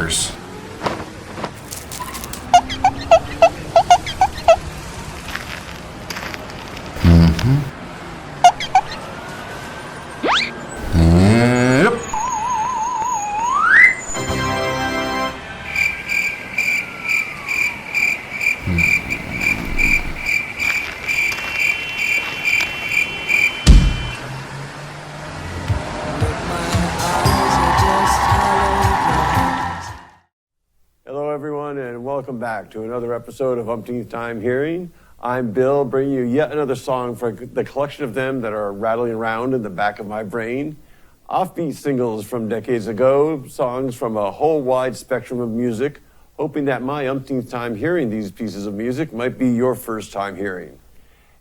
speakers. Yep. Hello everyone, and welcome back to another episode of Umpteenth Time Hearing. I'm Bill, bringing you yet another song for the collection of them that are rattling around in the back of my brain. Offbeat singles from decades ago, songs from a whole wide spectrum of music, hoping that my umpteenth time hearing these pieces of music might be your first time hearing.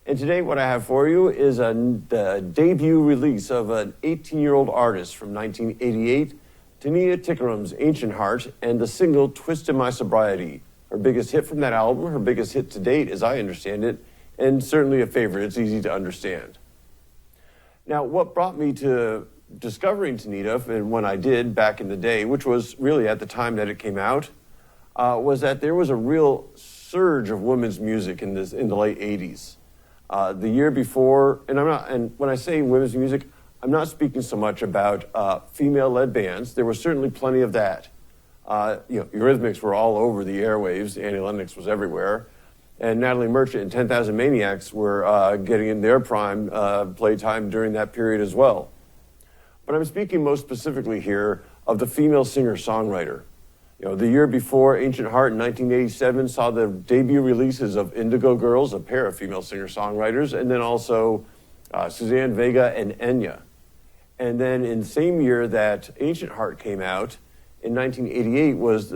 And today what I have for you is the debut release of an 18-year-old artist from 1988, Tanita Tikaram's Ancient Heart, and the single Twist in My Sobriety. Her biggest hit from that album, her biggest hit to date as I understand it, and certainly a favorite. It's easy to understand. Now, what brought me to discovering Tanita, and when I did back in the day, which was really at the time that it came out, was that there was a real surge of women's music in the late 80s. The year before, and when I say women's music, I'm not speaking so much about female-led bands. There was certainly plenty of that. Eurythmics were all over the airwaves. Annie Lennox was everywhere. And Natalie Merchant and 10,000 Maniacs were getting in their prime playtime during that period as well. But I'm speaking most specifically here of the female singer-songwriter. The year before, Ancient Heart in 1987 saw the debut releases of Indigo Girls, a pair of female singer-songwriters, and then also Suzanne Vega and Enya. And then in the same year that Ancient Heart came out, in 1988 was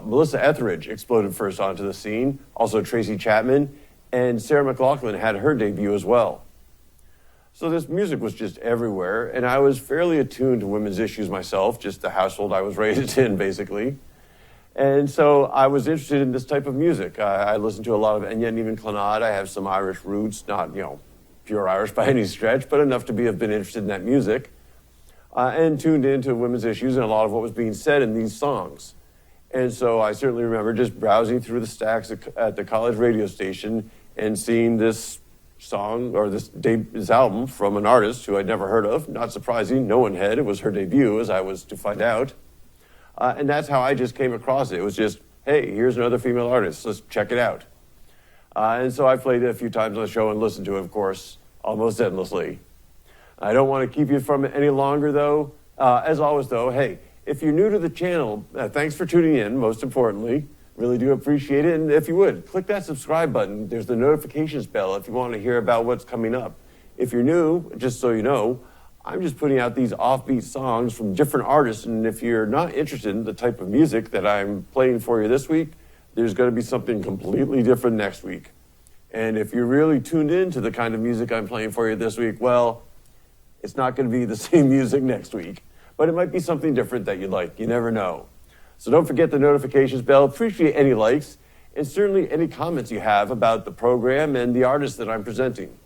Melissa Etheridge exploded first onto the scene, also Tracy Chapman, and Sarah McLachlan had her debut as well. So this music was just everywhere, and I was fairly attuned to women's issues myself, just the household I was raised in, basically. And so I was interested in this type of music. I listened to a lot of Enya and even Clannad. I have some Irish roots, not, pure Irish by any stretch, but enough to have been interested in that music. And tuned into women's issues and a lot of what was being said in these songs. And so I certainly remember just browsing through the stacks at the college radio station and seeing this song, or this album from an artist who I'd never heard of. Not surprising, no one had. It was her debut, as I was to find out. And that's how I just came across it. It was just, hey, here's another female artist. Let's check it out. And so I played it a few times on the show and listened to it, of course, almost endlessly. I don't want to keep you from it any longer, though. As always, though, hey, if you're new to the channel, thanks for tuning in, most importantly. Really do appreciate it. And if you would, click that subscribe button. There's the notifications bell if you want to hear about what's coming up. If you're new, just so you know, I'm just putting out these offbeat songs from different artists. And if you're not interested in the type of music that I'm playing for you this week, there's going to be something completely different next week. And if you're really tuned in to the kind of music I'm playing for you this week, well, it's not going to be the same music next week, but it might be something different that you like. You never know. So don't forget the notifications bell. Appreciate any likes and certainly any comments you have about the program and the artists that I'm presenting.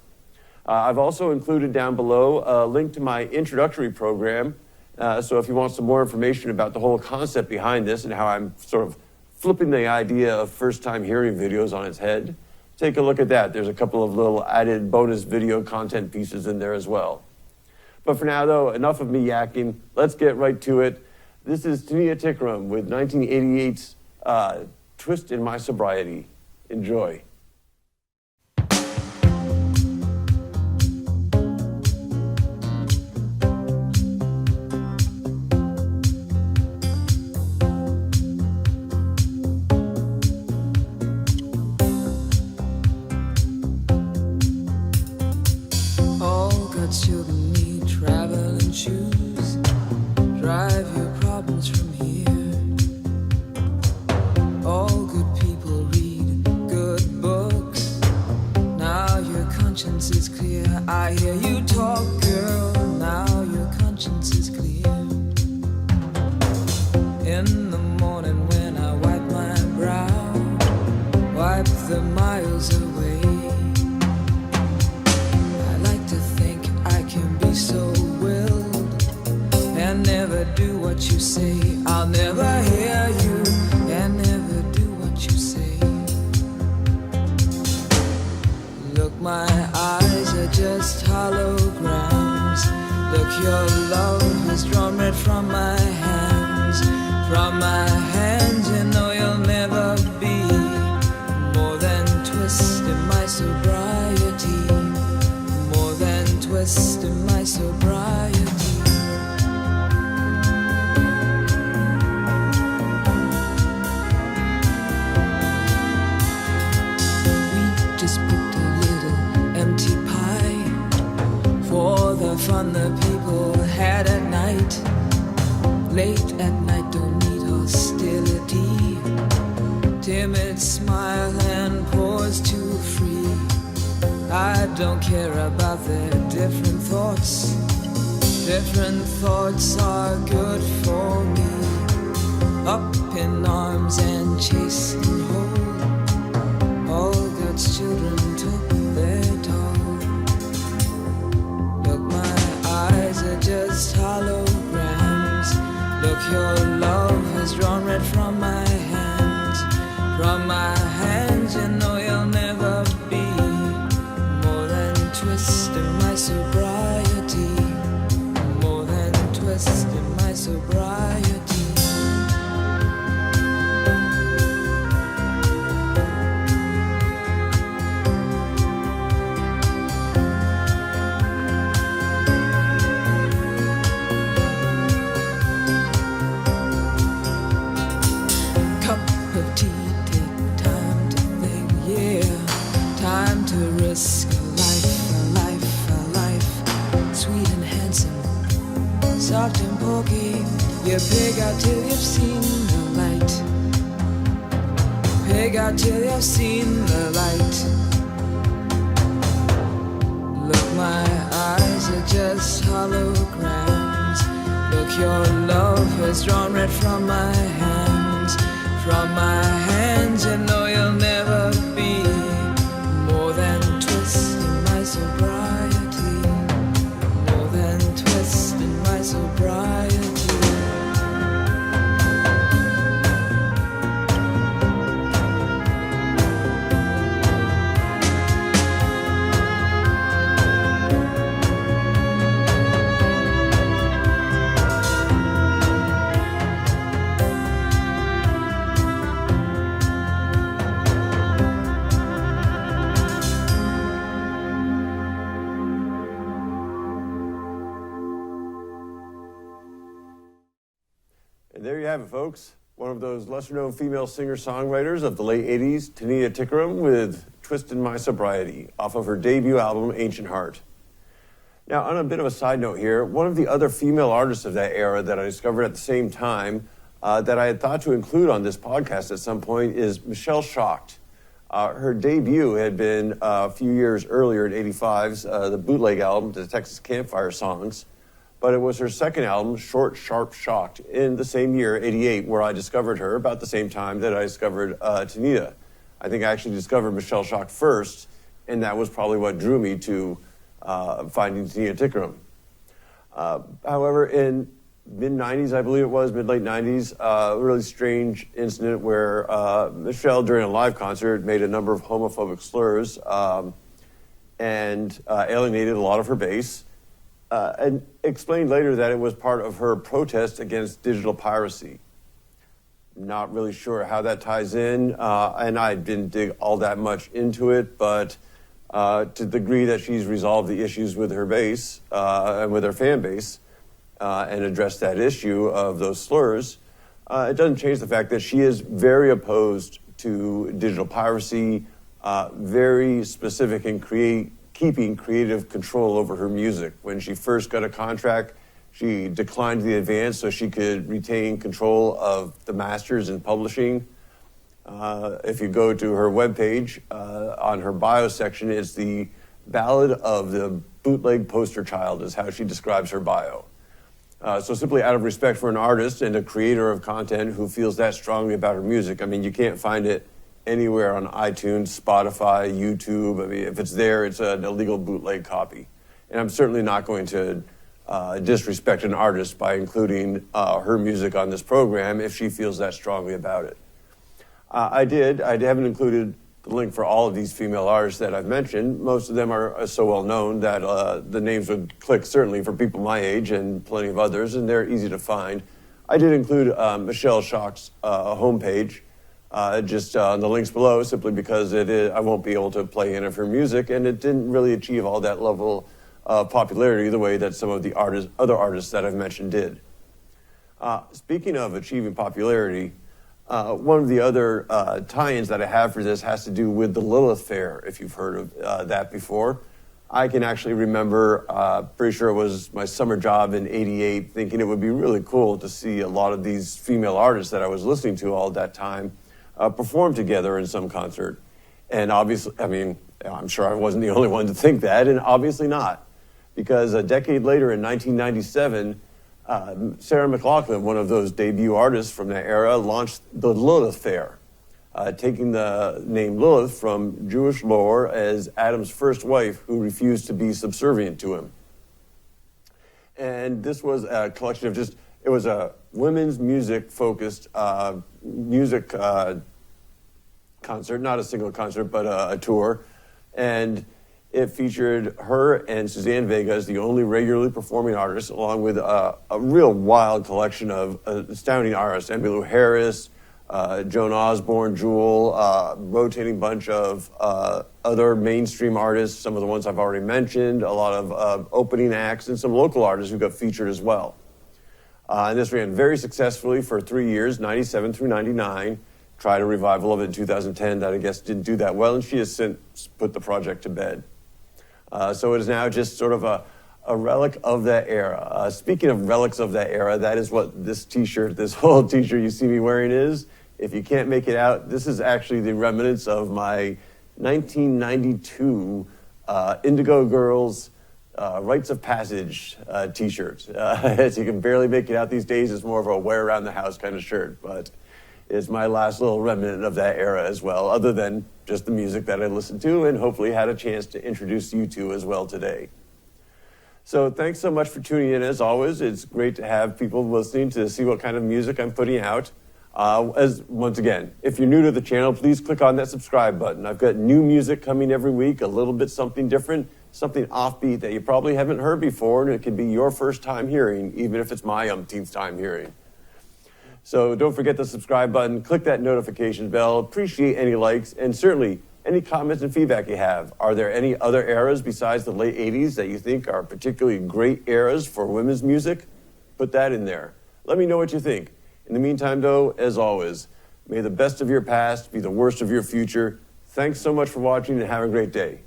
I've also included down below a link to my introductory program. So if you want some more information about the whole concept behind this and how I'm sort of flipping the idea of first-time hearing videos on its head, take a look at that. There's a couple of little added bonus video content pieces in there as well. But for now, though, enough of me yakking. Let's get right to it. This is Tanita Tikaram with 1988's Twist in My Sobriety. Enjoy. All good children need traveling shoes. Drive your problems from here. All good people read good books. Now your conscience is clear. I hear you talk, girl. Now your conscience is clear. In the morning when I wipe my brow, wipe the miles away. I like to think I can be so willed and never do what what you say. I'll never hear you and never do what you say. Look, my eyes are just holograms. Look, your love has drawn red from my hands. From my hands, you know you'll never be more than twist in my sobriety. More than twist in my sobriety. We just picked a little empty pie for the fun the people had at night. Late at night, don't need hostility. Timid smile and pause too free. I don't care about their different thoughts. Different thoughts are good for me. Up in arms and chasing home. All God's children took their toll. Look, my eyes are just holograms. Look, your love has drawn red from my hands. From my hands, you know you'll never be more than twist in my sobriety. More than twist in my sobriety. Risk a life, a life, a life. Sweet and handsome, soft and pokey. You pig out till you've seen the light. Pig out till you've seen the light. Look, my eyes are just holograms. Look, your love has drawn red from my hands. From my hands, you know you'll never be more than twist in my sobriety. More than twist in my sobriety. And there you have it, folks. One of those lesser-known female singer-songwriters of the late 80s, Tanita Tikaram, with Twist in My Sobriety, off of her debut album, Ancient Heart. Now, on a bit of a side note here, one of the other female artists of that era that I discovered at the same time that I had thought to include on this podcast at some point is Michelle Shocked. Her debut had been a few years earlier in 85's, the bootleg album, the Texas Campfire Songs. But it was her second album, Short, Sharp, Shocked, in the same year, 88, where I discovered her about the same time that I discovered Tanita. I think I actually discovered Michelle Shocked first, and that was probably what drew me to finding Tanita Tikaram. However, in mid-90s, I believe it was, mid-late 90s, a really strange incident where Michelle, during a live concert, made a number of homophobic slurs and alienated a lot of her base. And explained later that it was part of her protest against digital piracy. Not really sure how that ties in, and I didn't dig all that much into it, but to the degree that she's resolved the issues with her base and with her fan base and addressed that issue of those slurs, it doesn't change the fact that she is very opposed to digital piracy, very specific in keeping creative control over her music. When she first got a contract, she declined the advance so she could retain control of the masters and publishing. If you go to her webpage, on her bio section, it's the Ballad of the Bootleg Poster Child is how she describes her bio. So simply out of respect for an artist and a creator of content who feels that strongly about her music, I mean, you can't find it anywhere on iTunes, Spotify, YouTube. I mean, if it's there, it's an illegal bootleg copy. And I'm certainly not going to disrespect an artist by including her music on this program if she feels that strongly about it. I haven't included the link for all of these female artists that I've mentioned. Most of them are so well known that the names would click certainly for people my age and plenty of others, and they're easy to find. I did include Michelle Schock's homepage just on the links below, simply because I won't be able to play any of her music, and it didn't really achieve all that level of popularity the way that some of the other artists that I've mentioned did. Speaking of achieving popularity, one of the other tie-ins that I have for this has to do with the Lilith Fair, if you've heard of that before. I can actually remember, pretty sure it was my summer job in '88, thinking it would be really cool to see a lot of these female artists that I was listening to all that time perform together in some concert. And obviously, I mean, I'm sure I wasn't the only one to think that, and obviously not. Because a decade later in 1997, Sarah McLachlan, one of those debut artists from that era, launched the Lilith Fair, taking the name Lilith from Jewish lore as Adam's first wife who refused to be subservient to him. And this was a collection of it was a women's music-focused music concert, not a single concert, but a tour. And it featured her and Suzanne Vega as the only regularly performing artists, along with a real wild collection of astounding artists. Emmylou Harris, Joan Osborne, Jewel, rotating bunch of other mainstream artists, some of the ones I've already mentioned, a lot of opening acts, and some local artists who got featured as well. And this ran very successfully for 3 years, 97 through 99. Tried a revival of it in 2010 that I guess didn't do that well, and she has since put the project to bed. So it is now just sort of a relic of that era. Speaking of relics of that era, that is what this t-shirt, this whole t-shirt you see me wearing is. If you can't make it out, this is actually the remnants of my 1992 Indigo Girls Rites of Passage t-shirt. As you can barely make it out these days, it's more of a wear around the house kind of shirt, but it's my last little remnant of that era as well, other than just the music that I listened to and hopefully had a chance to introduce you to as well today. So thanks so much for tuning in as always. It's great to have people listening to see what kind of music I'm putting out. Once again, if you're new to the channel, please click on that subscribe button. I've got new music coming every week, a little bit something different, something offbeat that you probably haven't heard before, and it could be your first time hearing, even if it's my umpteenth time hearing. So don't forget the subscribe button, click that notification bell, appreciate any likes, and certainly any comments and feedback you have. Are there any other eras besides the late 80s that you think are particularly great eras for women's music? Put that in there. Let me know what you think. In the meantime, though, as always, may the best of your past be the worst of your future. Thanks so much for watching and have a great day.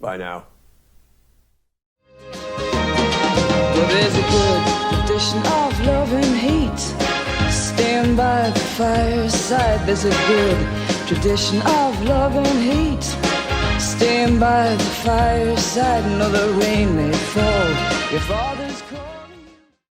Bye now. Well, there's a good tradition of love and hate. Stand by the fireside. There's a good tradition of love and hate. Stand by the fireside. No, the rain may fall if all